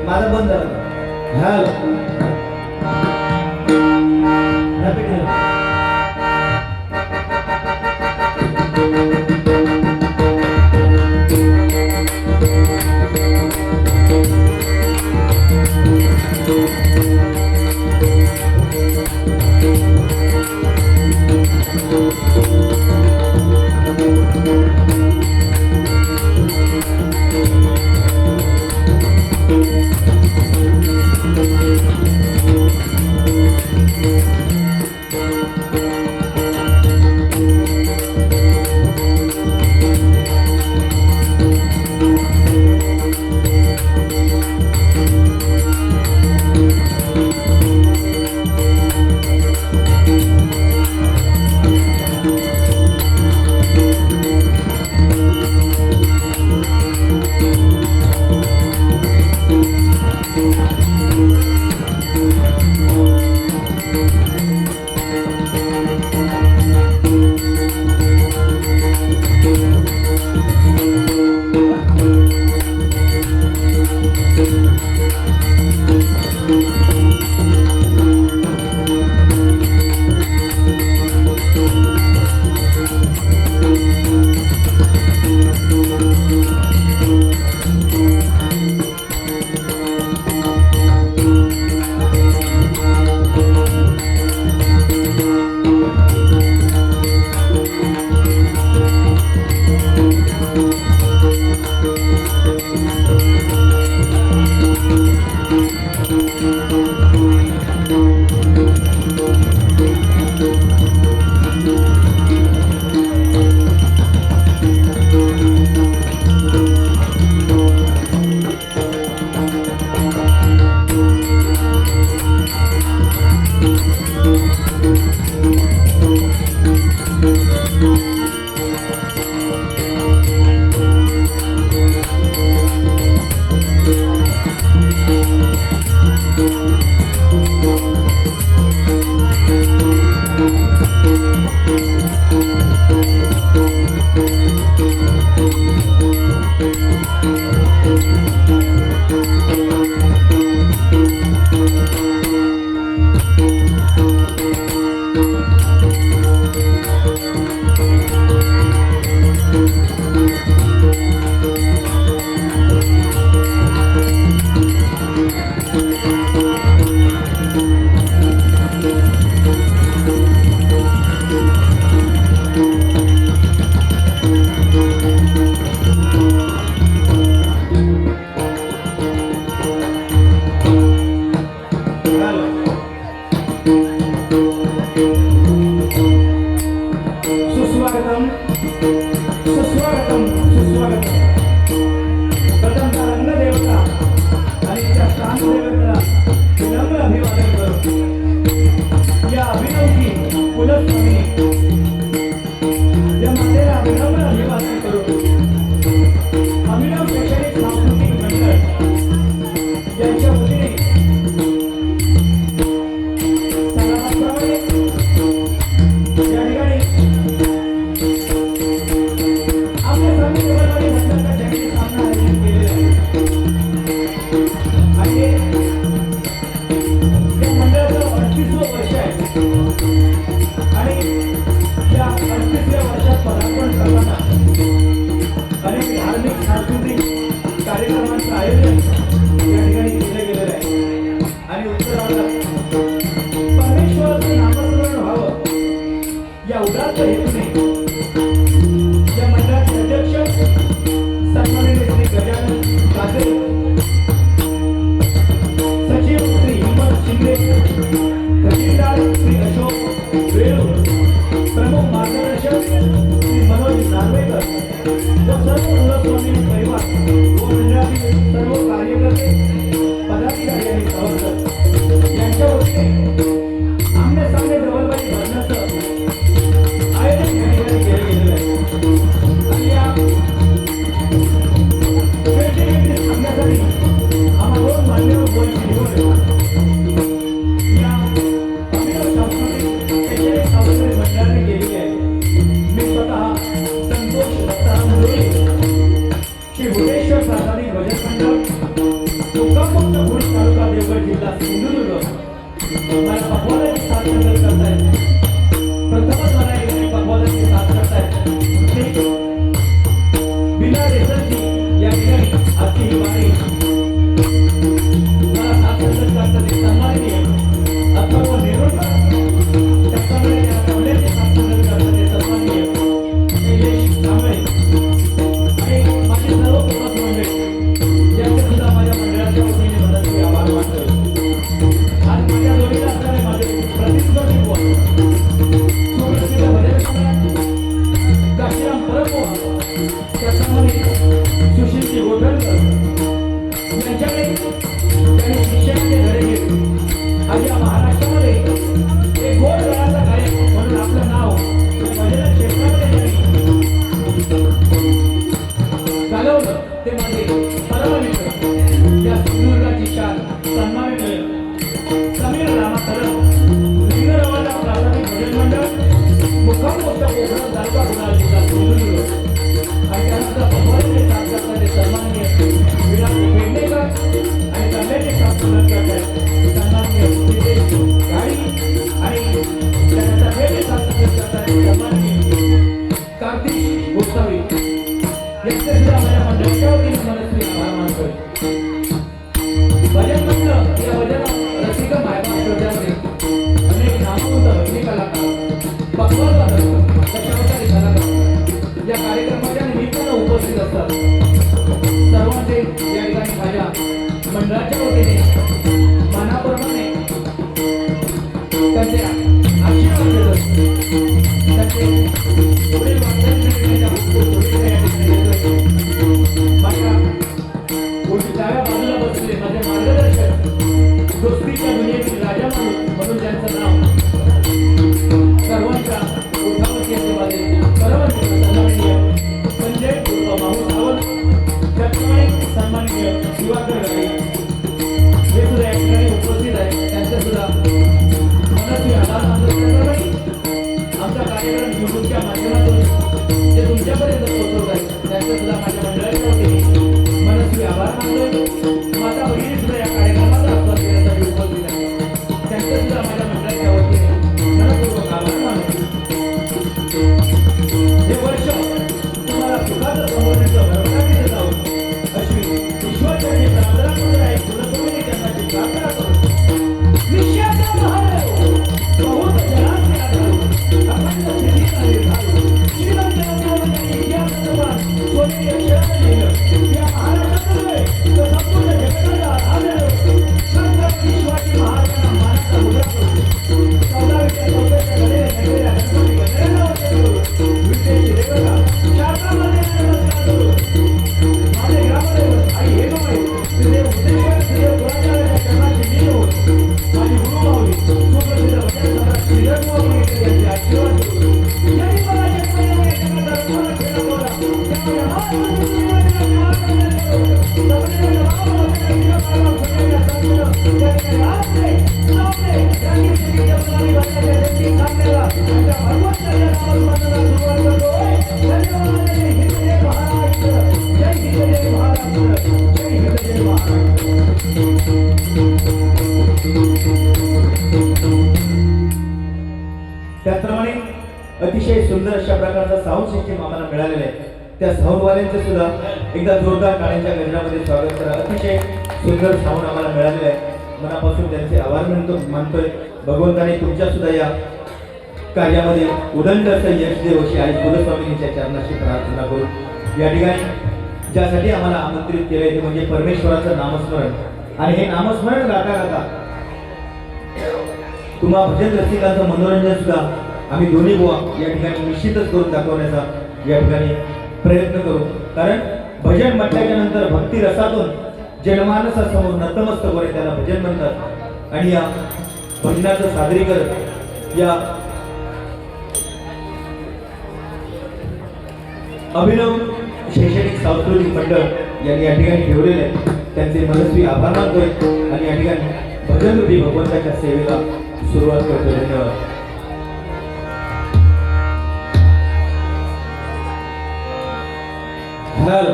माझा बंद झाला. हॅलो. कुलस्वामिनी या मातेला अभिनम्र अभिवादन करू. अभिनव शैक्षणिक सांस्कृतिक मंडळ यांच्या वतीने सणाप्रमाणे या ठिकाणी आपल्या सर्व देवालवाडी मंडळाचा जागतिक सामना आयोजित केलेला आहे. आणि या मंडळाचं 38वं वर्ष आहे. आणि या 38व्या वर्षात पदार्पण करताना अनेक धार्मिक सांस्कृतिक कार्यक्रमांचं आयोजन या ठिकाणी केलं गेलेलं आहे. आणि उत्तरार्धात परमेश्वराचं नामस्मरण व्हावं या उदात्त हेतूने या मंडळाचे अध्यक्ष सन्माननीय श्री गजानन काजळे, सचिव श्री हिम्मत शिंदे, खजिनदार श्री अशोक वेळू, प्रमुख मार्गदर्शक श्री मनोज नार्वेकर व सर्व कुलस्वामी परिवार व मंडळातील सर्व कार्यकर्ते, पदाधिकारी आणि सभासद यांच्या वतीने आमने सामने डबलबाजी भरण्याचं आयोजन या ठिकाणी केलं गेलेलं आहे. आणि या वेळेमध्ये सांगण्यासाठी आम्हाला दोन मान्यवर बोलणी निवडले. या अभिनव सांस्कृतिक शैक्षणिक सांस्कृतिक मंडळाने केलेली आहे. मी स्वतः संतोष दत्ताराम मुळे, श्री भुवनेश्वर प्रासादिक भजन मंडळ, मुक्कामुक्त भुज तालुका देवगड जिल्हा सिंधुदुर्ग, मला पखवाजाची साथ संगत करतायत. प्रथमच मला एक पखवाजाची साथ करतायत ते बिना रेसरची या ठिकाणी आजची ही वारी मला साथ संगत करतात. ते सन्माननीय अथर्व नेरुळकर, त्याचप्रमाणे त्या कमलेचे साथ संगत करतात ते सन्माननीय निलेश कांबळे आणि माझे सर्व प्रवास मंडळी यांचे सुद्धा माझ्या मंडळाच्या वतीने मनाचे आभार मानतो. आज माझ्या जोडीला असणारे माझे प्रतिस्पर्धी कोण सुप्रसिद्ध भजन सम्राट काशीराम परमपोहा, त्याचप्रमाणे सुशीलजी गोठणकर यांच्याकडे त्यांनी शिक्षणाचे धडे घेतले. आज या महाराष्ट्रामध्ये एक गोड गळाचा गायक म्हणून आपलं नाव भजन क्षेत्रामध्ये घालवलं ते माझे परम मित्र, या सिंधुदुर्गाची शान सन्माननीय समीर रामाधरम, लिंगरवाडा प्राथमिक भजन मंडळ, मुक्कामुक्त कोकण तालुका गुन्हा जिल्हा सिंधुदुर्ग. आणि त्यानंतर भगवानचे साथ करणारे सन्माननीय विलास पेडणेकर आणि कल्याणचे साथ करतात सन्माननीय नितेश गाडी आणि त्यानंतर वेगळे साथ करतात सन्माननीय कार्तिक गोसावी यांचे सुद्धा माझ्या मंडळाच्या वतीने मनस्वी आभार मानतोय. भजन मंडळ या भजन रसिक मायबा श्रोत्यामध्ये अनेक नामवंत भजनी कलाकार, पखवाज वादक, दशावतारी कलाकार या कार्यक्रमाच्या निमित्तानं उपस्थित असतात. सर्वांचे या ठिकाणी माझ्या मंडळाच्या वतीने मनाप्रमाणे त्यांचे आशीर्वाद देतो. त्यांचे पुढील वाटचालीसाठी माझ्या डाव्या बाजूला बसलेले माझे मार्गदर्शक, दोस्तीच्या दुनियेतील राजा म्हणून ज्यांचं नाव सर्वांच्या ओठावरती असते माझे परमहंस सन्माननीय संजय उर्फ माहू सावंत, त्याचप्रमाणे सन्माननीय दिवाकर गाडी हे सुद्धा या ठिकाणी उपस्थित आहे. त्यांचं सुद्धा मनस्वी आभार मानतो. त्याचप्रमाणे आमचा कार्यक्रम युट्यूबच्या माध्यमातून जे तुमच्यापर्यंत पोहोचवत आहे त्यांचं सुद्धा माझ्या मंडळाच्या वतीने मनस्वी आभार मानतोय. माझा भगिनी सुद्धा या कार्यक्रमाचा आस्वाद घेण्यासाठी उपस्थित आहे. त्यांचं सुद्धा माझ्या मंडळाच्या वतीने मनपूर्वक आभार मानतो. हे वर्ष तुम्हाला सुखाचं समृद्धीचं भरभराटीचं जावं अशी ईश्वरचरणी प्रार्थना करत आहे. कुलस्वामिनी त्यांची प्रार्थना करतो. विश्वाचा महादेव बहुत जनाचे आधारू अखंड स्थितीचा निर्धारू श्रीमंत इतिहासात सोनेरी अक्षरात लिहिलं या महाराष्ट्रातून संपूर्ण जगताला आधार अतिशय सुंदर अशा प्रकारचा साऊंड सिस्टीम आम्हाला मिळालेला आहे. त्या साऊंडवाल्यांचं सुद्धा एकदा जोरदार टाळ्यांच्या गजरामध्ये स्वागत करा. अतिशय सुंदर साऊंड आम्हाला मिळालेलं आहे. मनापासून त्यांचे आभार मानतोय. भगवंताने तुमच्या सुद्धा या कार्यामध्ये उदंड असं यश देव अशी आई कुलस्वामिनीच्या चरणाशी प्रार्थना करू. या ठिकाणी ज्यासाठी आम्हाला आमंत्रित केले ते म्हणजे परमेश्वराचं नामस्मरण. आणि हे नामस्मरण गाता गाता तुम्हा भजन रसिकांचं मनोरंजन सुद्धा आम्ही दोन्ही बुवा या ठिकाणी निश्चितच करून दाखवण्याचा या ठिकाणी प्रयत्न करू. कारण भजन म्हटल्याच्या नंतर भक्ती रसातून जनमानसासमोर नतमस्तक होणे त्याला भजन म्हणतात. आणि या भजनाचं सादरीकरण या अभिनव शैक्षणिक सांस्कृतिक मंडळ यांनी या ठिकाणी ठेवलेले आहे. त्यांचे मनस्वी आभार मानतोय आणि या ठिकाणी भजन रूपी भगवंताच्या सेवेला सुरुवात करतोय. धन्यवाद. हॅलो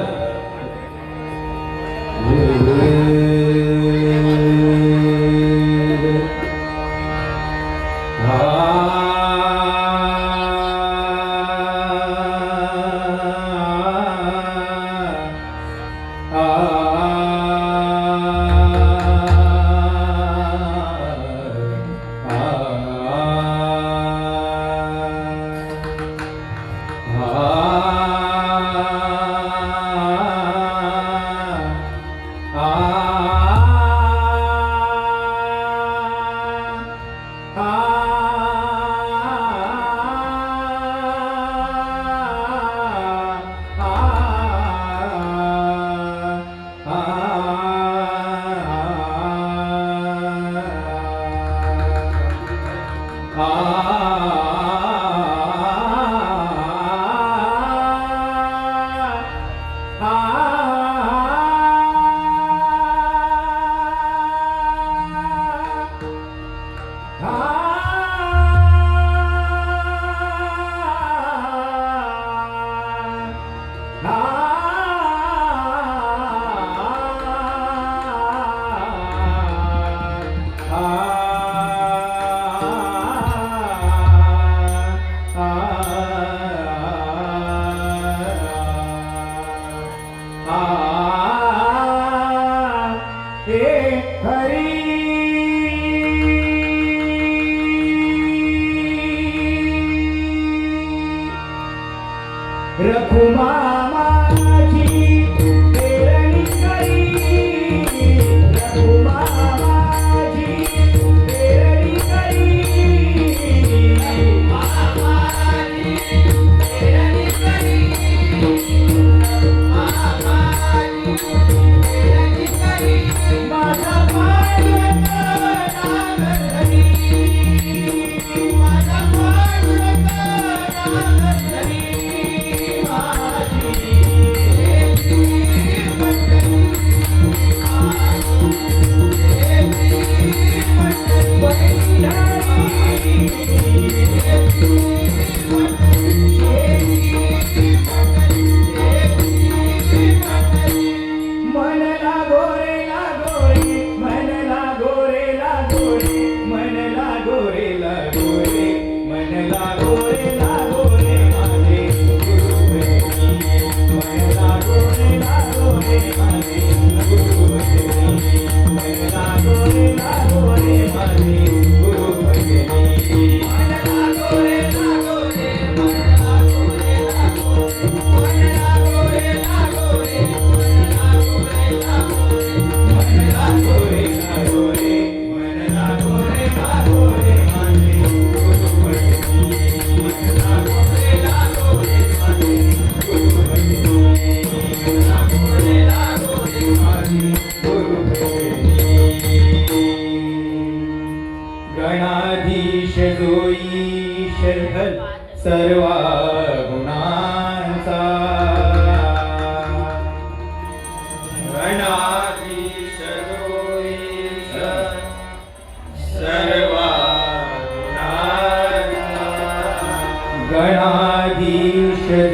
गणाधीश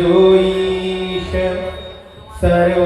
जोईश सर्व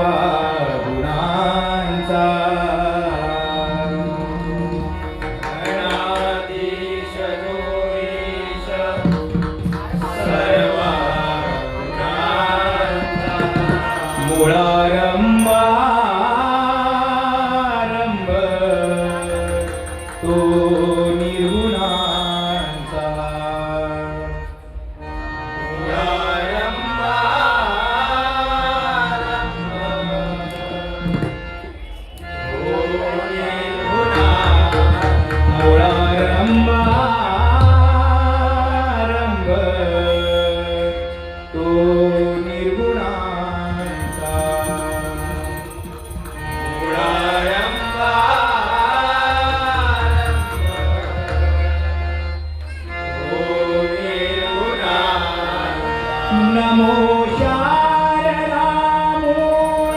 नमो शारदा मूळ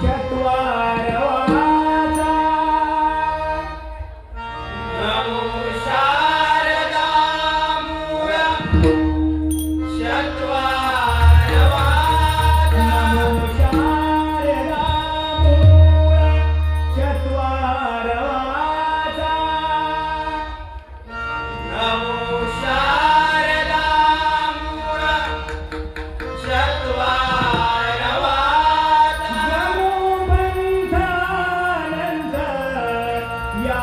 चत्वारवाचा नमो शारदा मूळ चत्वारवाचा नमो शारदा मूळ चत्वारवाचा नमो शारदा मूळ चत्वारवाचा गमोबंधानंद या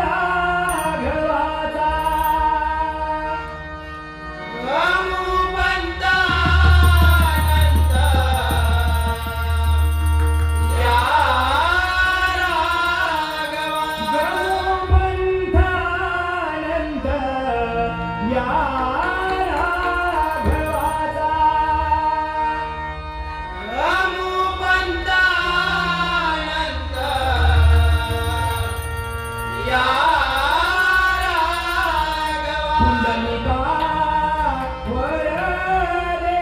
राघवाचा गमुबंधानंद या राघवा गमोबंधानंद या राघवाचा गमुबंधानंद या राघवा पुंडलिका वरदे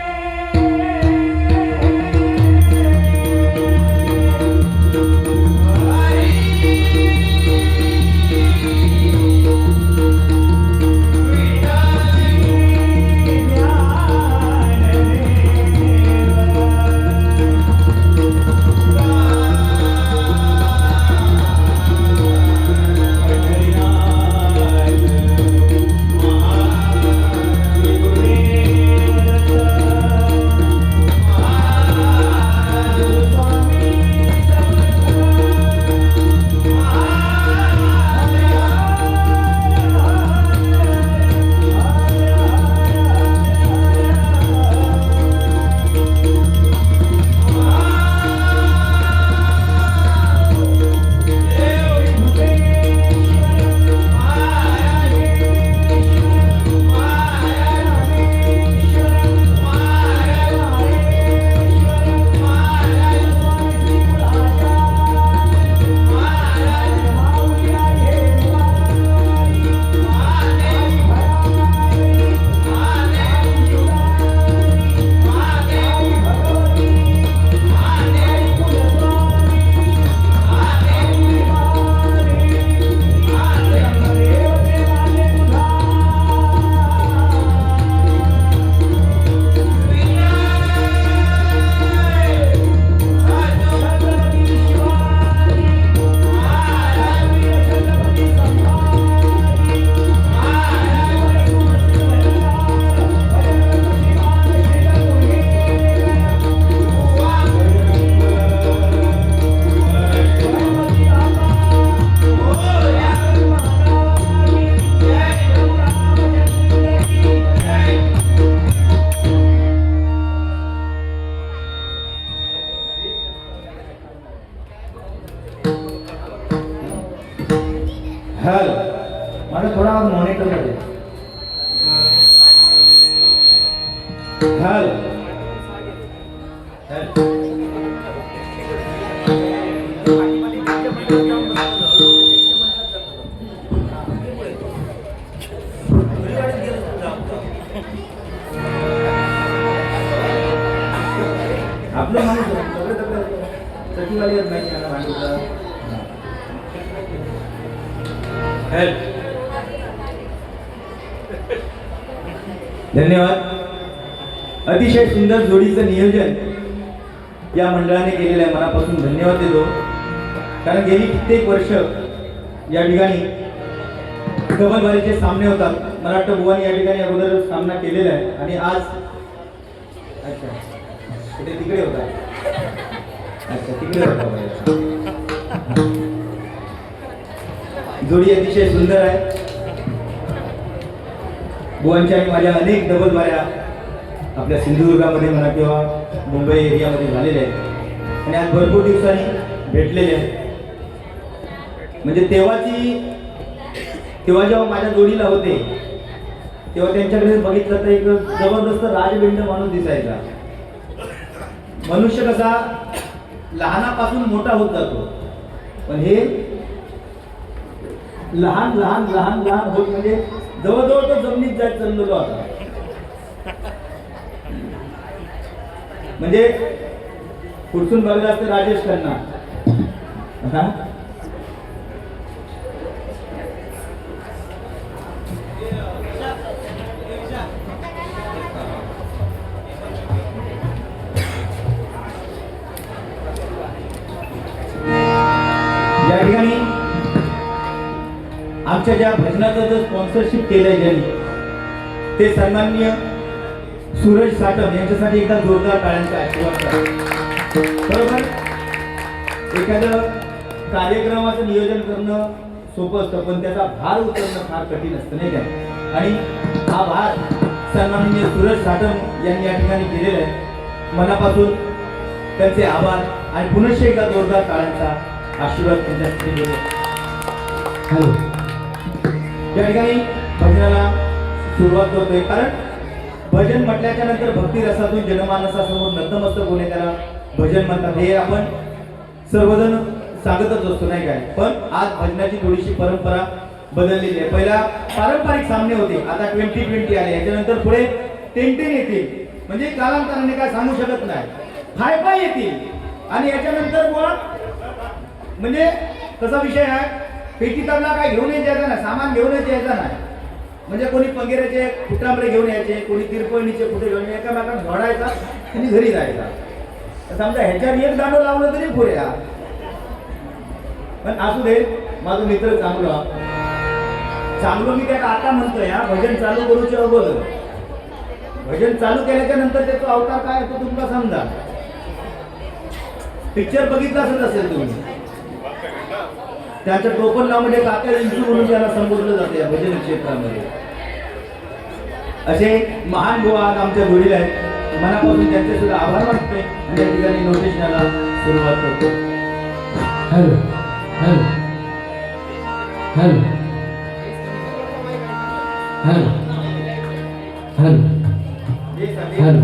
हल मला थोडा मॉनिटर मध्ये हल आपलं माणूस सगळं सचिवालय येत नाही त्यांना भांडूचा धन्यवाद. अतिशय सुंदर जोडीचं नियोजन या मंडळाने केलेलं आहे. मनापासून धन्यवाद देतो. कारण गेली कित्येक वर्ष या ठिकाणी डबल बारीचे सामने होतात. मला वाटतं बुवानी या ठिकाणी अगोदर सामना केलेला आहे आणि आज अच्छा कुठे तिकडे होता. अच्छा तिकडे होता. जोडी अतिशय सुंदर आहे. बुवांच्या आणि माझ्या अनेक डबल बाऱ्या आपल्या सिंधुदुर्गामध्ये म्हणा किंवा मुंबई एरियामध्ये झालेल्या आहेत आणि आज भरपूर दिवसांनी भेटलेले आहेत. म्हणजे तेव्हा जेव्हा माझ्या जोडीला होते तेव्हा त्यांच्याकडे बघितलं तर एक जबरदस्त राजबिंड माणूस दिसायचा. मनुष्य कसा लहानापासून मोठा होत जातो, पण हे लहान लहान लहान लहान होत म्हणजे जवळजवळ तो जमिनीत जात चाललेलो आता. म्हणजे पुढसून बघलं असतं राजेश खन्ना. हा? या ठिकाणी आमच्या ज्या भजनाचं जो स्पॉन्सरशिप केलंय ज्यांनी ते सन्माननीय सूरज साटम यांच्यासाठी एकदा जोरदार टाळ्यांचा आशीर्वाद करा. बरोबर, एखादं कार्यक्रमाचं नियोजन करणं सोपं असतं पण त्याचा भार उचलणं फार कठीण असतं नाही काय. आणि हा भार सन्माननीय सूरज साटम यांनी या ठिकाणी केलेला आहे. मनापासून त्यांचे आभार आणि पुनश्च एकदा जोरदार टाळ्यांचा आशीर्वाद त्यांच्यासाठी देतो. हॅलो, या ठिकाणी भजनाला सुरुवात करतोय कारण भजन म्हटल्याच्या नंतर भक्ती रसातून जनमानसासमोर नतमस्तक होणे त्याला भजन म्हणतात. हे आपण सर्वजण सांगतच असतो नाही काय. पण आज भजनाची थोडीशी परंपरा बदललेली आहे. पहिला पारंपरिक सामने होते, आता 2020 आले. याच्यानंतर पुढे 10-10 येतील. म्हणजे कालांतराने काय सांगू शकत नाही. फाय येतील आणि याच्यानंतर म्हणजे कसा विषय आहे, पेटी तबला काय घेऊन यायचा नाही, सामान घेऊनच यायचा नाही. म्हणजे कोणी पंगेराचे फुटांबरे घेऊन यायचे, कोणी तिरपणीचे फुटे घेऊन एकामेकांना झोडायचा आणि घरी जायचा. समजा ह्याच्यावर एक दांडो लावलं तरी पुऱ्या. पण असू दे, माझा मित्र चांगलं मी त्याला आता म्हणतोय. हा भजन चालू करूच्या अगोदर भजन चालू केल्याच्या नंतर त्याचा अवतार काय तो तुमचा समजा. पिक्चर बघितला असेल तुम्ही, त्याच्या टोपण नावामध्ये काका इंचू म्हणून त्याला संबोधलं जाते या भजन क्षेत्रामध्ये. असे महान बुवा आज आमच्या जोडीला आहेत. मनापासून त्यांचे सुद्धा आभार मानतोय आणि या ठिकाणी नोटिशनाला सुरुवात करतो. Hello hello hello hello hello hello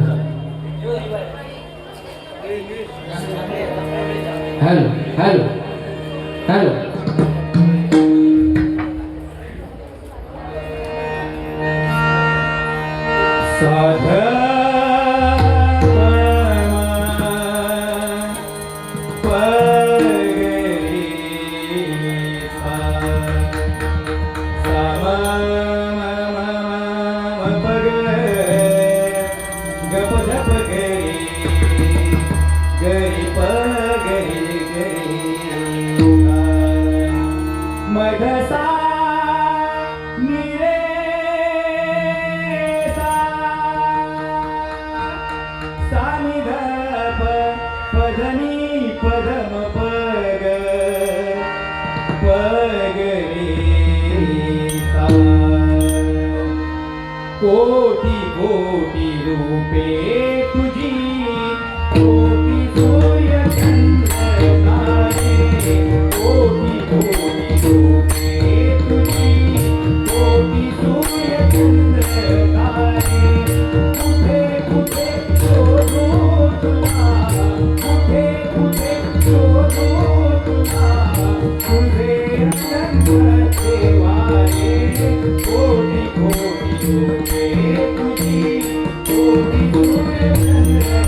hello hello hello कोटी कोटी रूपे तुझी, कोटी सूर्य चंद्र तारे. कोटी कोटी रूपे तुझी, कोटी सूर्य चंद्र तारे. कुठे कुठे शोधू तुला, कुठे कुठे शोधू तुला, तुझे अनंत वारे. कोटी कोटी रूपे तुझी, कोटी सूर्य चंद्र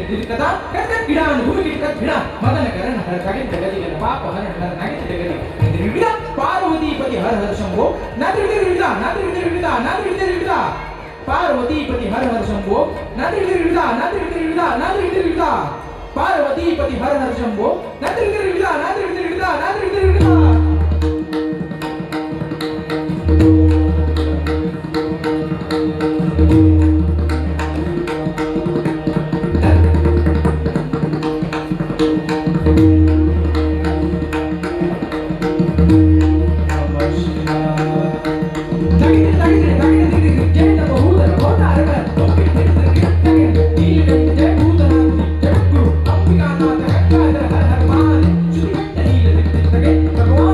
ಕಥಾ ಕಥಾ ಗಿಡ ಭೂಮಿ ಗಿಡ ಗಿಡ ಮದನ ಕರಣ ಹರ ಕಗಿತ ಗದಿಗನ ಪಾಪ ಹರಣ ಹರ ನಗಿತ ಗದಿ ಗಿಡ ಪಾರ್ವತೀಪತಿ ಹರ ಹರ ಶಂಭೋ ನಾದ್ರಿ ಗಿಡ ಪಾರ್ವತೀಪತಿ ಹರ ಹರ ಶಂಭೋ ನಾದ್ರಿ ಗಿಡ ಪಾರ್ವತೀಪತಿ ಹರ ಹರ ಶಂಭೋ ನಾದ್ರಿ ಗಿಡ ಭಗವಾನ್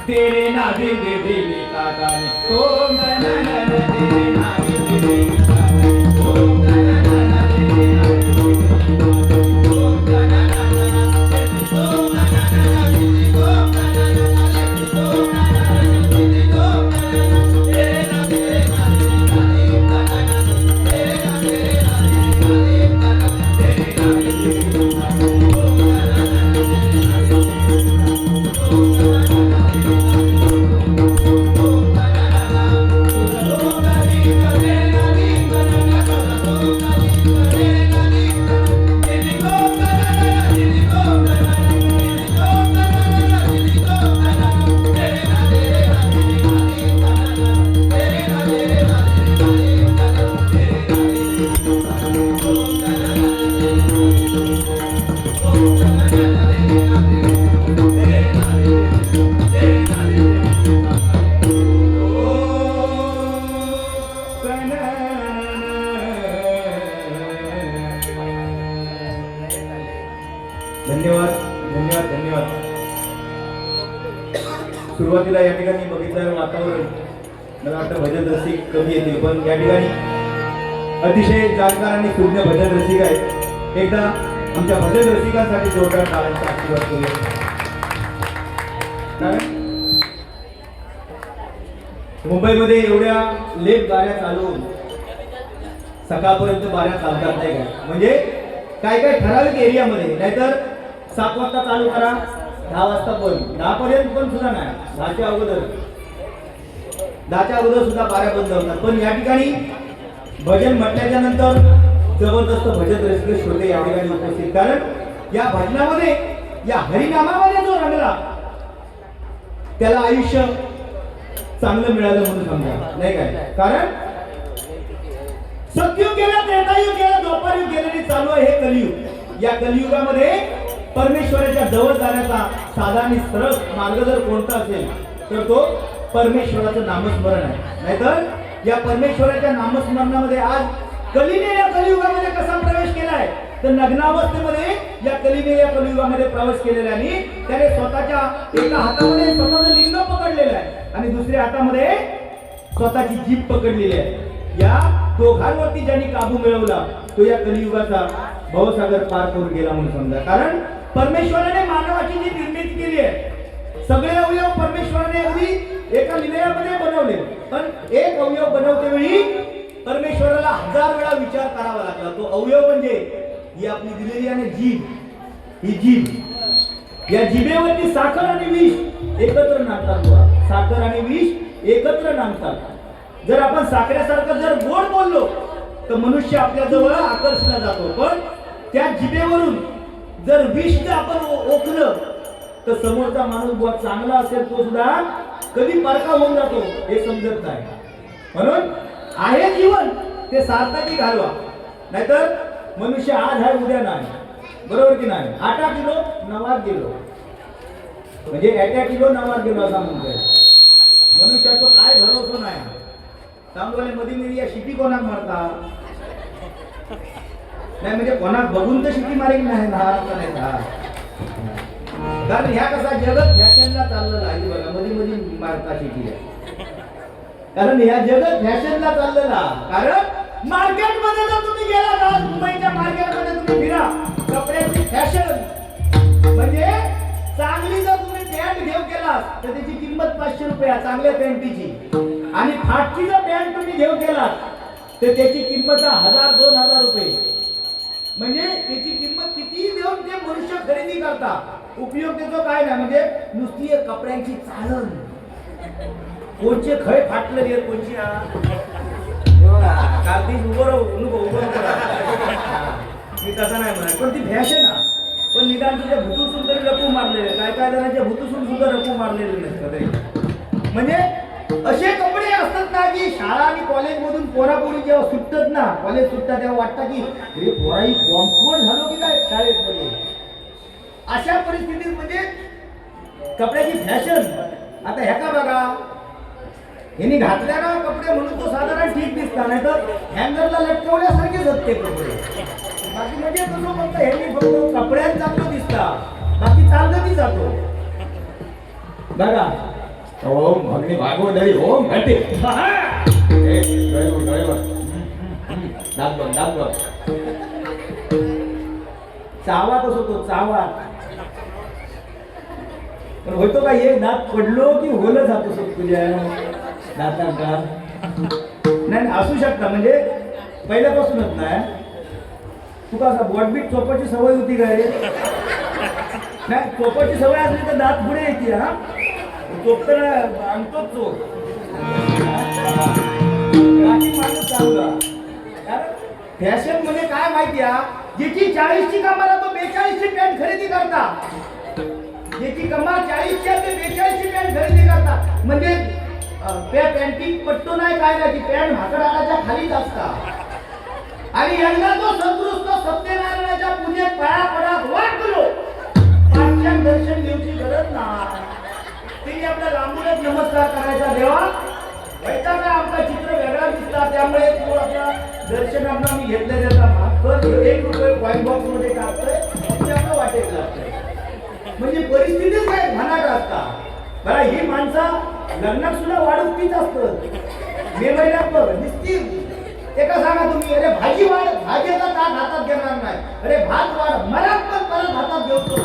तेरे नाभी दे देवी काका ने ओम गणन तेरे नाभी दे देवी काका ने ओम गणन तेरे नाभी दे देवी काका ने ओम गणन ओम गणन ओम गणन ओम गणन तेरे नाभी दे काले गणन तेरे नाभी दे काले गणन तेरे नाभी दे काले ओम धन्यवाद धन्यवाद धन्यवाद. सुरुवातीला या ठिकाणी बघितलं वातावरण मला वाटतं भजन रसिक कमी येतील, पण या ठिकाणी अतिशय जाणकार आणि सुज्ञ भजन रसिक आहेत. एकदा आमच्या भजन रसिकांसाठी जोरदार टाळ्यांचा आशीर्वाद करूया. मुंबईमध्ये एवढ्या लेट गाड्या चालवून सकाळपर्यंत बाऱ्या चालतात नाही का, म्हणजे काय काय ठराविक एरियामध्ये, नाहीतर 7 वाजता चालू करा 10 वाजता पण 10 पर्यंत पण सुद्धा नाही 10च्या अगोदर सुद्धा बाऱ्या बंद होतात. पण या ठिकाणी भजन म्हटल्याच्या नंतर जबरदस्त भजन रसिक श्रोते या ठिकाणी उपस्थित. कारण या भजनामध्ये या हरिनामामध्ये जो रंगला त्याला आयुष्य चांगलं मिळालं म्हणून समजा नाही काय. कारण सतयुग गेलं, त्रेतायुग गेलं, द्वापारयुग गेलेली चालू आहे हे कलियुग. या कलियुगामध्ये परमेश्वराच्या जवळ जाण्याचा साधा आणि सरळ मार्ग जर कोणता असेल तर तो परमेश्वराचं नामस्मरण आहे. नाहीतर या परमेश्वराच्या नामस्मरणामध्ये आज कलीने या कलियुगामध्ये कसा प्रवेश केलाय तर नग्नावस्थेमध्ये या कलीने या कलियुगामध्ये प्रवेश केलेला आहे. आणि त्याने स्वतःच्या एका हातामध्ये स्वतःचं लिंग पकडलेलं आहे आणि दुसऱ्या हातामध्ये स्वतःची जीभ पकडलेली आहे. या दोघांवरती ज्यांनी काबू मिळवला तो या कलियुगाचा भवसागर पार करून गेला म्हणून समजा. कारण परमेश्वराने मानवाची जी निर्मिती केली आहे सगळे अवयव परमेश्वराने अगदी एका लिलेमध्ये बनवले. पण एक अवयव बनवते वेळी परमेश्वराला 1000 वेळा विचार करावा लागला. तो अवयव म्हणजे ही आपली दिलेली आहे जीभ. ही जीभ, या जिभेवरती साखर आणि विष एकत्र नांदतात. साखर आणि विष एकत्र नांदतात. जर आपण साखरेसारखं जर गोड बोललो तर मनुष्य आपल्या जवळ आकर्षला जातो. पण त्या जिभेवरून जर विष जर आपण ओकलं तर समोरचा माणूस बहुत चांगला असेल तो सुद्धा कधी परका होऊन जातो हे समजत नाही. म्हणून आहे जीवन ते सार्थकी घालवा. नाहीतर मनुष्य आज आहे उद्या नाही. बरोबर की नाही. 8 किलो नवात गेलो म्हणजे 8 किलो नवात गेलो असा म्हणतोय. मनुष्याचं काय भरोसा नाही. सांगोले मध्ये मध्ये या शिटी कोणाक मारतात नाही म्हणजे कोणाक बघून तर शिटी मारेल नाही ना. कारण ह्या कसा जगत फॅशनला चाललेला आहे बघा. मध्ये मध्ये मारता शिटी आहे. कारण ह्या जगत फॅशनला चाललेला. कारण मार्केटमध्ये जर तुम्ही गेला ना मुंबईच्या मार्केटमध्ये तुम्ही फिरा कपड्याची फॅशन म्हणजे चांगली जर तुम्ही पॅन्ट घेऊ केलात तर त्याची किंमत 500 रुपये चांगल्या पॅन्टीची. आणि फाटची जर पॅन्ट तुम्ही घेऊ केलात तर त्याची किंमत 1000-2000 रुपये. म्हणजे त्याची किंमत किती देऊन ते मनुष्य खरेदी करता. उपयोग त्याचा काय नाही. म्हणजे नुसती कपड्यांची चालण कोणचे खय फाटलं रे कोणची कार्तिक उभं मी तसा नाही म्हणा. पण ती फॅशन आहे. पण निदान तुझ्या भुतूसून तरी रकू मारलेले काय जणांच्या भुतूसून सुद्धा रकू मारलेले नसतं तरी. म्हणजे असे कपडे असतात ना की शाळा आणि कॉलेजमधून पोरापोरी जेव्हा सुटतात ना कॉलेज सुटतात तेव्हा वाटतं की हे पोराई कॉम्फर्ट झालो की काय शाळेमध्ये. अशा परिस्थितीत म्हणजे कपड्याची फॅशन. आता ह्या का बघा यांनी घातल्या ना कपडे म्हणून तो साधारण ठीक दिसता. नाही तर हँगरला लटकवल्यासारखेच होते कपडे. बाकी म्हणजे तसं फक्त ह्यांनी फक्त कपड्यात चांगलं दिसता बाकी चाललं की जातो बघा. ओम भगनी भागवत ओम घंटे चावा कसं होतो चावा. पण होतो का एक दात पडलो की होलं जातो तुझ्या दातांका नाही असू शकता. म्हणजे पहिल्यापासूनच नाही तुका असा बोटबीट चोपाची सवय होती काय रे. नाही चोपाची सवय असली तर दात पुढे येते. हा चोपताना आणतोच चोप माणूस चांगला. फॅशन मध्ये काय माहिती आहे ज्याची 40ची कमाल तो 42ची पॅन्ट खरेदी करता. ज्याची कमाल 40ची ते 42ची पॅन्ट खरेदी करतात. म्हणजे त्या पॅन्टी पट्टो नाही काय नाही. ती पॅन्ट भाकडाच्या खालीच असता. आणि यंदा तो संतुष्ट सत्यनारायणाच्या पूजेत पाया पडत वाटलो पाठ्यात दर्शन घेऊची गरज नाही. तिने आपल्या लांबूनच नमस्कार करायचा. देवा व्हायचा काय आमचा चित्र वेगळा दिसता त्यामुळे तू आपला दर्शन आपला मी घेतलं त्याचा मात्र 1 रुपये कॉइन बॉक्स मध्ये टाकतोय आपल्याला वाटेल लागतंय. म्हणजे परिस्थितीच काय घाणाट असता. बरं ही माणसं लग्नात सुद्धा वाढून असतं. मे महिन्यात बघ दिसतील एका सांगा तुम्ही अरे भाजी वाढ भाजीचा ताट हातात घेणार नाही. अरे भात वाढ मला पण परत हातात घेतो.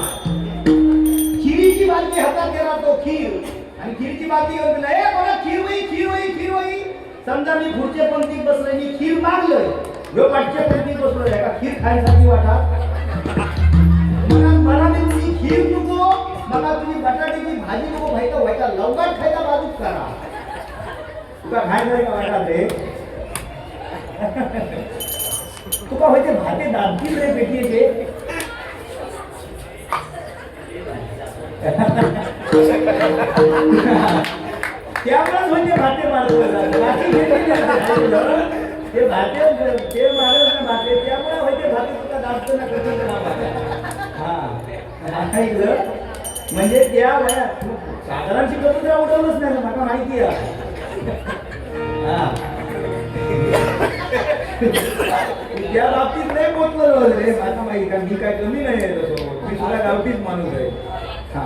खिरीची बालदी हातात घेणार तो खीर. आणि खीरची बालदी घेऊन ए बघा खीर होई. समजा मी पुढच्या पंक्तीत बसलोय मी खीर मागलोय ह्यो पाठच्या पंक्तीत बसलोय का खीर खायसाठी वाटा. मला तुम्ही खीर नको मला तुझी बटाट्याची भाजी नको खायचा व्हायचा लवकर खायचा बाजूच करा तुका खायचं का वाटाटे तुका व्हायचे भाते दाबतील रे पेटीचे त्यामुळेच म्हणजे भाते मारत ते भाते ते मारत ना भाते त्यामुळे व्हायचे भाते तुका दाबतो ना कसं हा ऐकलं म्हणजे त्या वयात साधारण शिकवतो उठवलंच नाही मला माहिती आहे हा त्या बाबतीत नाही पोचलो रे मला माहिती का मी काय कमी नाही आहे तसं मी तुला गावठीच माणूस आहे हा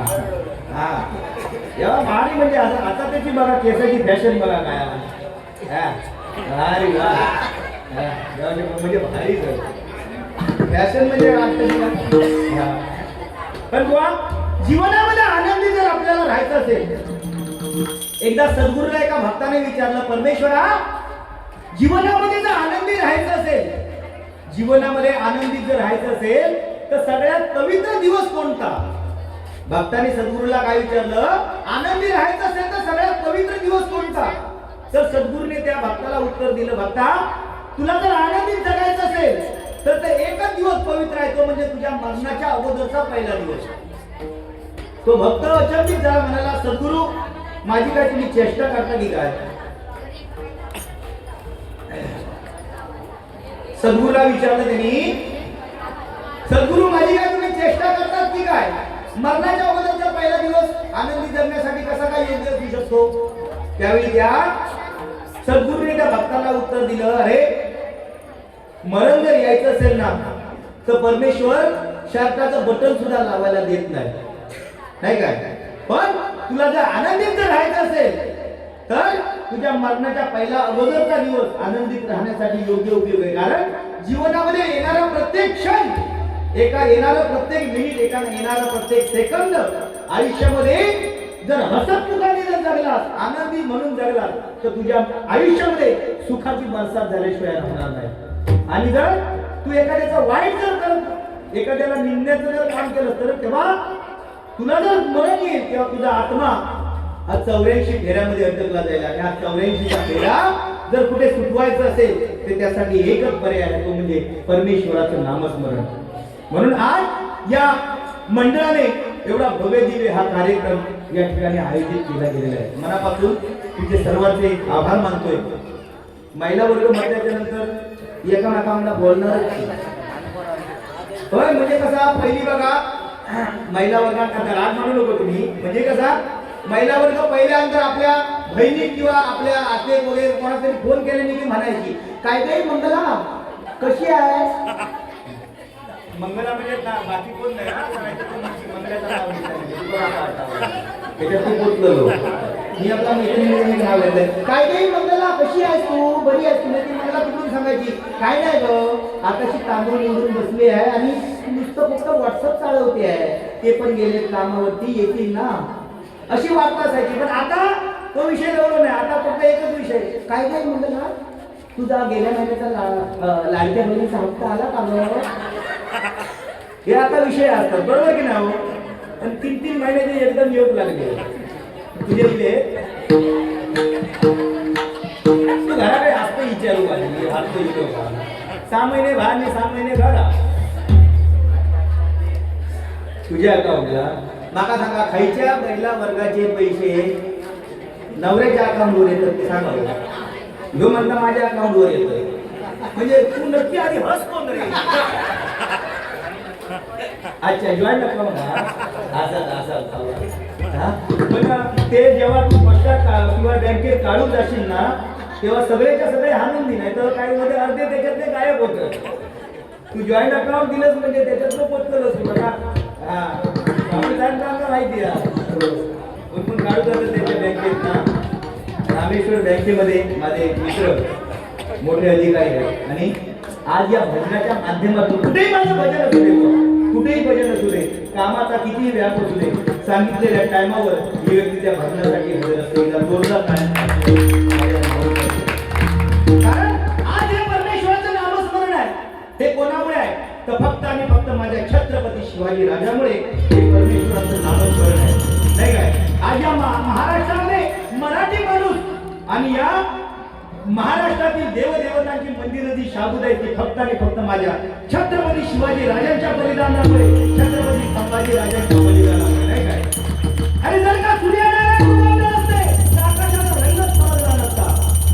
हा तेव्हा भारी म्हणजे आता त्याची बघा केसाची फॅशन बघा काय अरे वा म्हणजे भारी फॅशन म्हणजे पण बुवा जीवनामध्ये आनंदी जर आपल्याला राहायचं असेल एकदा सद्गुरूला एका भक्ताने विचारलं परमेश्वरा जीवनामध्ये जर आनंदी राहायचं असेल जीवनामध्ये आनंदी जर राहायचं असेल तर सगळ्यात पवित्र दिवस कोणता भक्ताने सद्गुरूला काय विचारलं आनंदी राहायचं असेल तर सगळ्यात पवित्र दिवस कोणता तर सद्गुरूने त्या भक्ताला उत्तर दिलं भक्ता तुला जर आनंदी जगायचं असेल तर ते एकच दिवस पवित्र आहे तो म्हणजे तुझ्या मरणाच्या अगोदरचा पहिला दिवस तो भक्त अचंबित झाला म्हणाला सद्गुरू माझी काय तुम्ही चेष्टा करता की काय सद्गुरूला विचारलं त्यांनी सद्गुरू माझी काय तुम्ही चेष्टा करतात की काय मरणाच्या अगोदरचा पहिला दिवस आनंदी जगण्यासाठी कसा काय योग्य असू शकतो त्यावेळी त्या सद्गुरूने त्या भक्ताला उत्तर दिलं अरे मरण जर यायचं असेल ना तर परमेश्वर शर्टाचं बटन सुद्धा लावायला देत नाही काय पण तुला जर आनंदित जर राहायचं असेल तर तुझ्या मरणाच्या पहिला अगोदरचा दिवस आनंदित राहण्यासाठी योग्य उपयोग आहे कारण जीवनामध्ये येणारा प्रत्येक क्षण येणारं प्रत्येक मिनिट येणारा प्रत्येक सेकंद आयुष्यामध्ये जर हसतमुखाने जर जगलास आनंदी म्हणून जगलास तर तुझ्या आयुष्यामध्ये सुखाची बरसात झाल्याशिवाय राहणार नाही आणि जर तू एखाद्याचं वाईट जर करत एखाद्याला निंदण्याचं जर काम केलं तर तेव्हा तुला जर मरण येईल तेव्हा तुझा आत्मा हा 84 फेऱ्यामध्ये अटकला जाईल आणि हा 84चा फेरा जर कुठे सुटवायचं असेल तर त्यासाठी एकच पर्याय आहे तो म्हणजे परमेश्वराचं नामस्मरण म्हणून आज या मंडळाने एवढा भव्य दिव्य हा कार्यक्रम या ठिकाणी आयोजित केला गेलेला आहे मनापासून तुझे सर्वांचे आभार मानतोय महिला वर्ग म्हटल्याच्या नंतर एकामेकांना बोलणार होय म्हणजे कसा पहिली बघा महिला वर्गात राग म्हणू नको तुम्ही म्हणजे कसा महिला वर्ग पहिल्यांदा आपल्या बहिणी किंवा आपल्या आते वगैरे कोणातरी फोन केल्याने की म्हणायची काय काय मंगला कशी आहे मंगला म्हणजे बाकी कोण नाही मी आपला मैत्रिणी नाव घेतलंय काय काही मंगला कशी आहेस तू बरी आहेस तुला ती मला कुठून सांगायची काय नाही ग आकाशी तांदूळ निवडून बसली आहे आणि नुसतं फक्त व्हॉट्सअप चालवते आहे ते पण गेले कामावरती येतील ना अशी वार्ता असायची पण आता तो विषय जवळ नाही आता फक्त एकच विषय काय काय मंगला तुझा गेल्या महिन्याचा लाडक्या बहिणीचा हप्ता आला का हे आता विषय असतात बरोबर की नाही आणि 3-3 महिन्याचे एकदम योग लागले तुझे इथे तू घराकडे असतो विचारू पाहिजे असतो इथे 6 महिने बाहेर नाही 6 महिने घरा तुझ्या अकाउंटला माका सांगा खायच्या पहिल्या वर्गाचे पैसे नवऱ्याच्या अकाउंटवर येतात ते सांगा जो म्हणता माझ्या अकाउंटवर येतं म्हणजे तू नक्की आधी हस कोण रे अच्छा जॉईंट अकाउंट पण ते जेव्हा तू पोस्टात किंवा बँकेत काढून जाशील ना तेव्हा सगळेच्या सगळे हाणून दे नाही तर काही मध्ये अर्धे त्याच्यातले गायब होत तू जॉईंट अकाउंट दिलंच म्हणजे त्याच्यातलं पोचलंच बघा माहिती पण काढून जातं त्याच्या बँकेत ना रामेश्वर बँकेमध्ये माझे मित्र मोठे अधिकारी आहेत आणि आज या भजनाच्या माध्यमातून कुठेही माझं भजन असू दे कुठेही भजन असू दे कामाचा कितीही व्याप असू दे सांगितलेल्या टायमावर ही व्यक्ती त्या भजनासाठी हजर असते जोरदार कारण आज हे परमेश्वराचं नामस्मरण आहे हे कोणामुळे आहे तर फक्त आणि फक्त माझ्या छत्रपती शिवाजी राजामुळे हे परमेश्वराचं नामस्मरण आहे, नाही काय? आज या महाराष्ट्रामध्ये मराठी माणूस आणि या महाराष्ट्रातील देवदेवतांची मंदिरं जी शाबूत आहेत ती फक्त आणि फक्त माझ्या छत्रपती शिवाजी राजांच्या बलिदानामुळे, छत्रपती संभाजी राजांच्या बलिदानामुळे, नाही काय? आणि जर का सूर्यनारायण उगवले नसते तर आकाशाचा रंगच समजला नसता.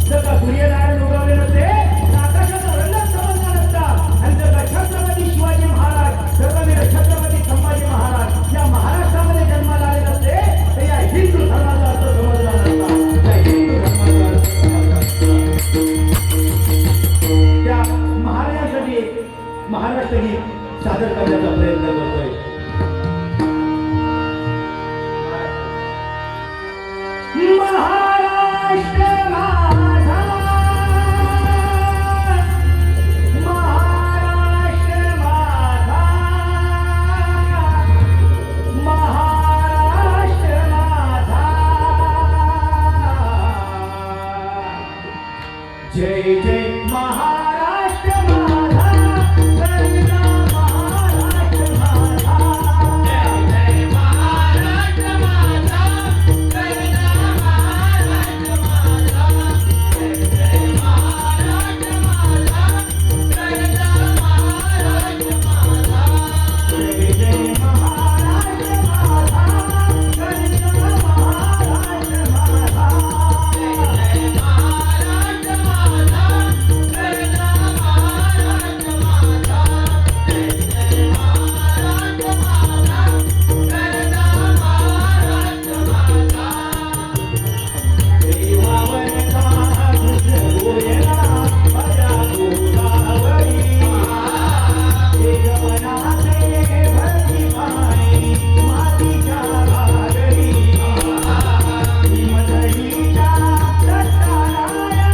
जर का सूर्यनारायण उगवले नसते तर आकाशाचा रंगच समजला नसता. आणि जर का छत्रपती शिवाजी महाराज, धर्मवीर छत्रपती संभाजी महाराज या महाराष्ट्रामध्ये जन्माला आले नसते तर या हिंदू धर्माचा अर्थ समजला नसता. त्या हिंदू धर्माचा अर्थ समजला नसता. त्या महाराजांसाठी एक महाराष्ट्र गीत सादर करण्याचा प्रयत्न करतोय. महाराष्ट्र माझा, महाराष्ट्र माझा, महाराष्ट्र माझा. जय जय महाराष्ट्र माझा, गरजा महाराष्ट्र माझा. जय महाराष्ट्र माझा, गरजा महाराष्ट्र माझा. जय महाराष्ट्र माझा, गरजा महाराष्ट्र माझा. जय जय महाराष्ट्र माझा, गरजा महाराष्ट्र माझा. जय महाराष्ट्र माझा, गरजा महाराष्ट्र माझा. जय महाराष्ट्र माझा, गरजा महाराष्ट्र माझा. देवावर का गोयला भजा गोदावरी. हे गमनाचे भरती पाणी मातीच्या घागरी. हिमदहीच्या दट्टाराया,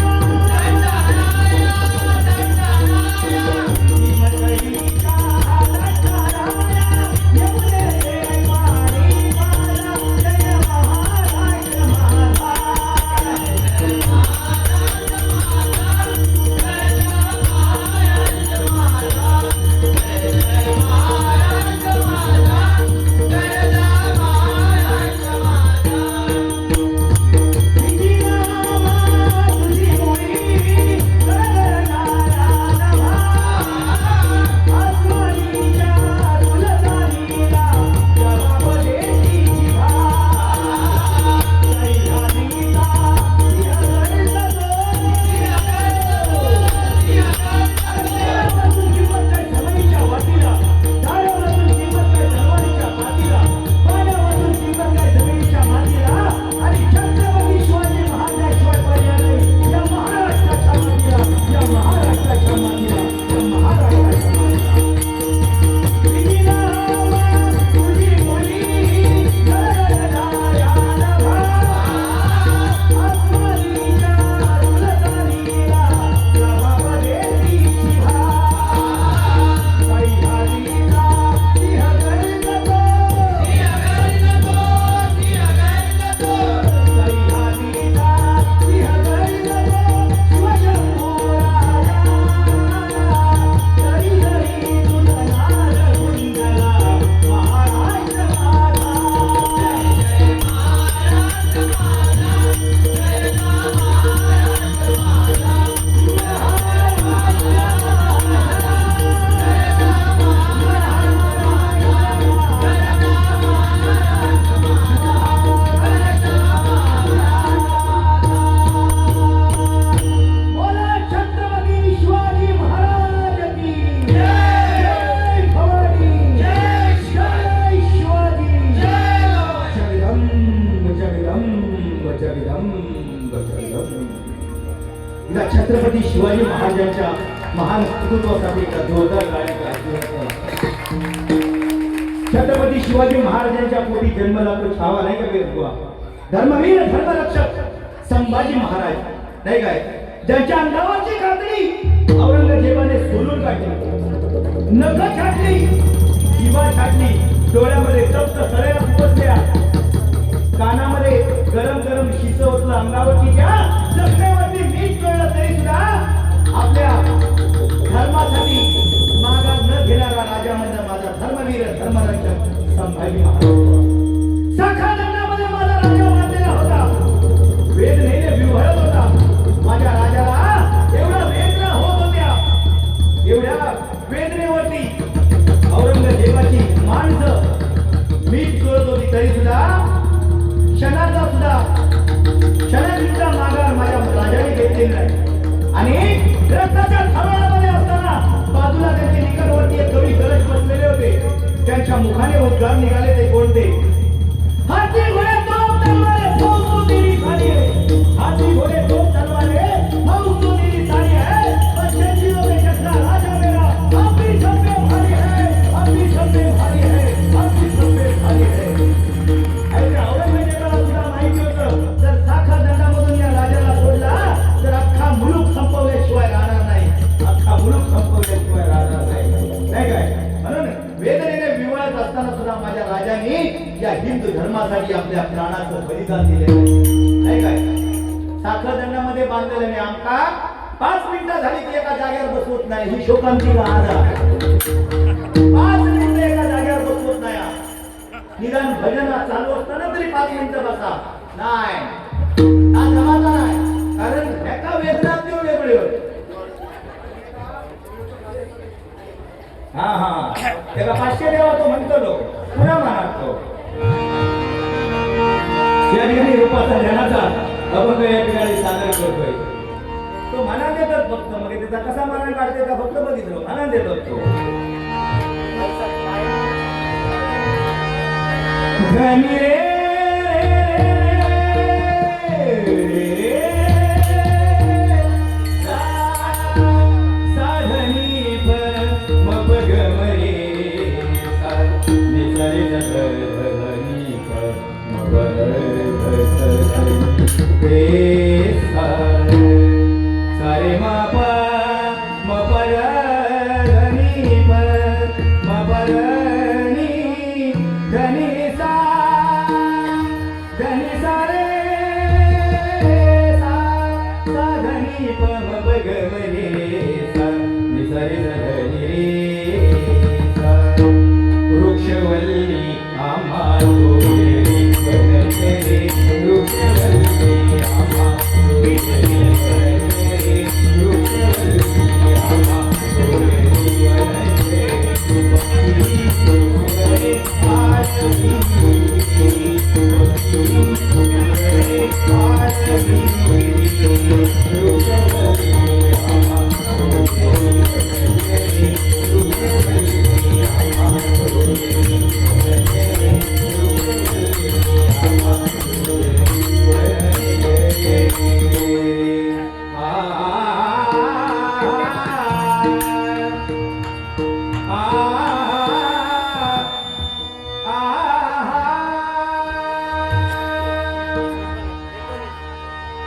हिमदहीच्या दट्टाराया. यमुने पाणी माझा, जय महाराष्ट्र माझा. बोला छत्रपती शिवाजी महाराज की जय. भवानी जय. जय शिवाजी जय. जगदंब जगदंब जगदंब जगदंब. या छत्रपती शिवाजी महाराजांच्या महान कर्तृत्वासाठी एका जोरदार गाण्याचा छत्रपती शिवाजी महाराजांच्या पोटी जन्मला तो छावा नाही का बेरकुवा. धर्मवीर धर्मरक्षक संभाजी महाराज, नाही काय? ज्यांच्या अंगावरची कातडी औरंगजेबाने सोलून काढली, नख छाटली, जीवा छाटली, डोळ्यामध्ये तप्त सळ्या उपसल्या, कानामध्ये गरम गरम शिस ओतलं, अंगावरची त्या जखमेवरती मीठ कळलं तरी सुद्धा आपल्या धर्मासाठी माघार न घेणार शिवाजी महाराज साखा दंडामध्ये माझा राजा बांधलेला होता, वेदनेने विव्हळत होता. माझ्या राजाला एवढा वेदना होत होत्या, एवढ्या वेदनेवरती औरंगजेबाची माणसं मीठ चोळत होती, तरी सुद्धा क्षणाची सुद्धा माघार माझ्या राजाने घेतलेली नाही. आणि रक्ताच्या थराळामध्ये असताना बाजूला त्यांचे निकटवर्ती एक कवी गरज बसलेले होते. त्यांच्या मुखाने उद्गार निघाले ते कोणते? हाती घोडे तोप तलवारे फौज तो तेरी सारी है, हाती घोडे तोप तलवारे फौज तो तेरी सारी है, और शंजीरों में जसरा राजा मेरा, अब भी सब में भारी है, अब भी सब में भारी है, अब भी सब में भारी है. ऐका औरंगजेबाला सुद्धा माहिती होतं, जर साखा दंडामधून या राजाला सोडला तर अख्खा मुलूक संपवल्याशिवाय राहणार नाही, अख्खा मुलूक संपवल्याशिवाय राहणार नाही. नाही काय? म्हणून वेदनेने विवळत असताना सुद्धा माझ्या राजाने या हिंदू धर्मासाठी आपल्या प्राणाचं बलिदान दिलेलं नाही काय? साखर दंडामध्ये बांधलेलं नाही. आमका 5 मिनिटं झाली की एका जागेवर बसवत नाही, ही शोकांतिका आजा. 5 मिनिटं एका जागेवर बसवत नाही. निदान भजन चालू असताना तरी 5 मिनिटं बसा. नाही, हा जमाचा नाही, कारण एका वेदनात देऊ वेगळे होते. हा त्याला 500 देवा तो म्हणतो लोक पुन्हा म्हणतो. या ठिकाणी रूपाचा ध्यानाचा अभंग या ठिकाणी सादर करतोय. तो मना देतात फक्त, मग त्याचा कसा मना काढते का फक्त बघितलं, मना देतात तो. धनी रे साधनी पर मपग मरे निसरे धनी पर मपग सारे मापा मपर धनी पर मपर धनी सा धनी सारे सा धनी पम बग मरे सा निसरे धनी रे सा. वृक्षवल्ली आम्हा तोडली बनते रे, वृक्षवल्ली आम्हा तोडली बनते रे, वृक्षवल्ली आम्हा तोडली बनते रे.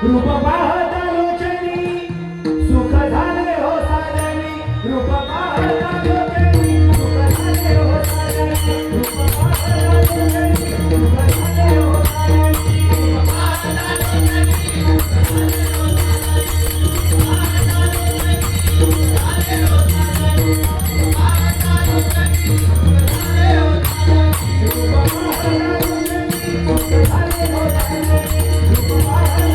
रूप पाहता लोचनी सुख झाले हो साजनी, रूप पाहता लोचनी सुख झाले हो साजनी, रूप पाहता लोचनी सुख झाले हो साजनी, रूप पाहता लोचनी सुख झाले हो साजनी, रूप पाहता लोचनी सुख झाले हो साजनी, रूप पाहता लोचनी सुख झाले हो साजनी, रूप पाहता लोचनी सुख झाले हो साजनी, रूप पाहता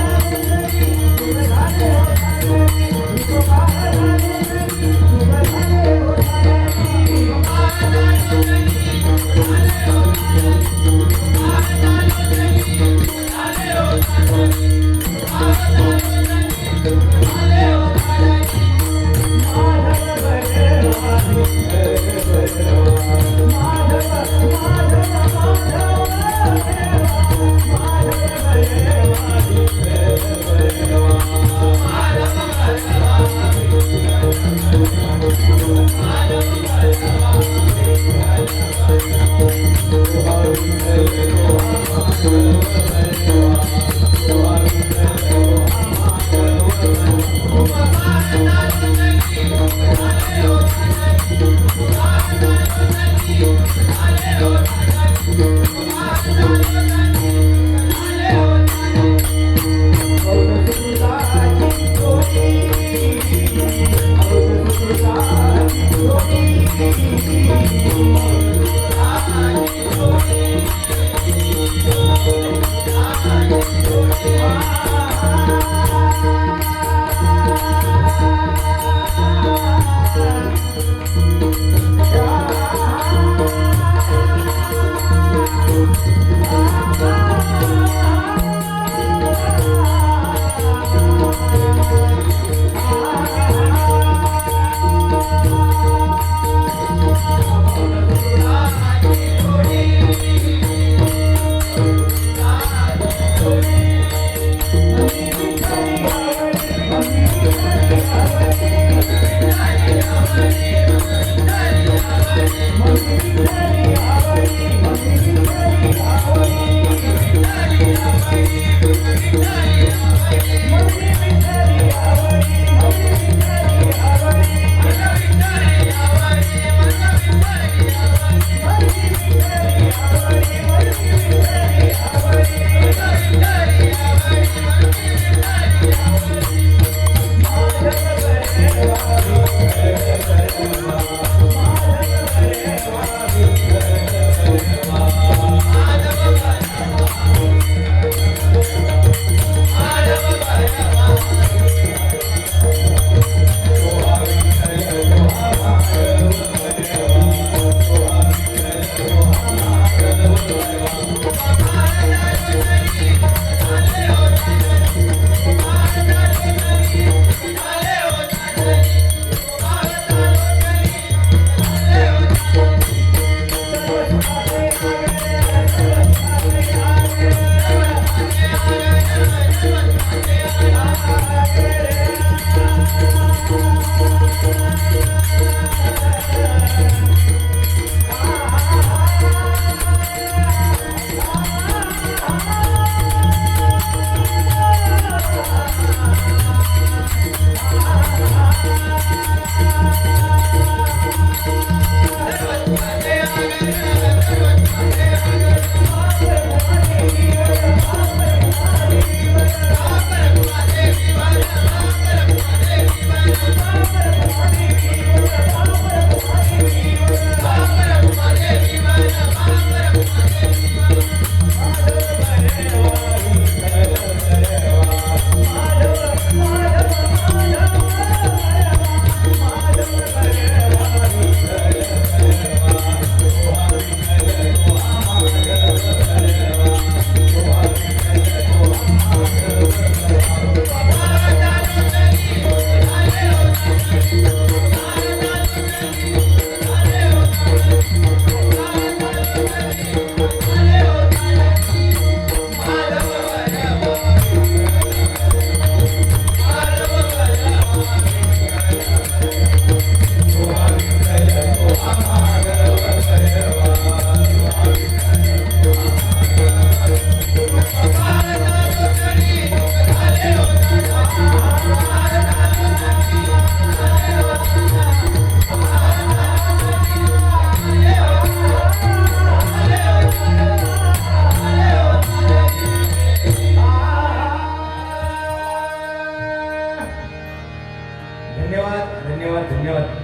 धन्यवाद.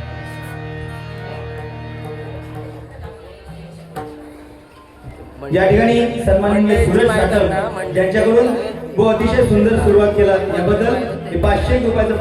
या ठिकाणी सन्माननीय सुरेश जाधव यांच्याकडून व अतिशय सुंदर सुरुवात केला याबद्दल 500 रुपयाचं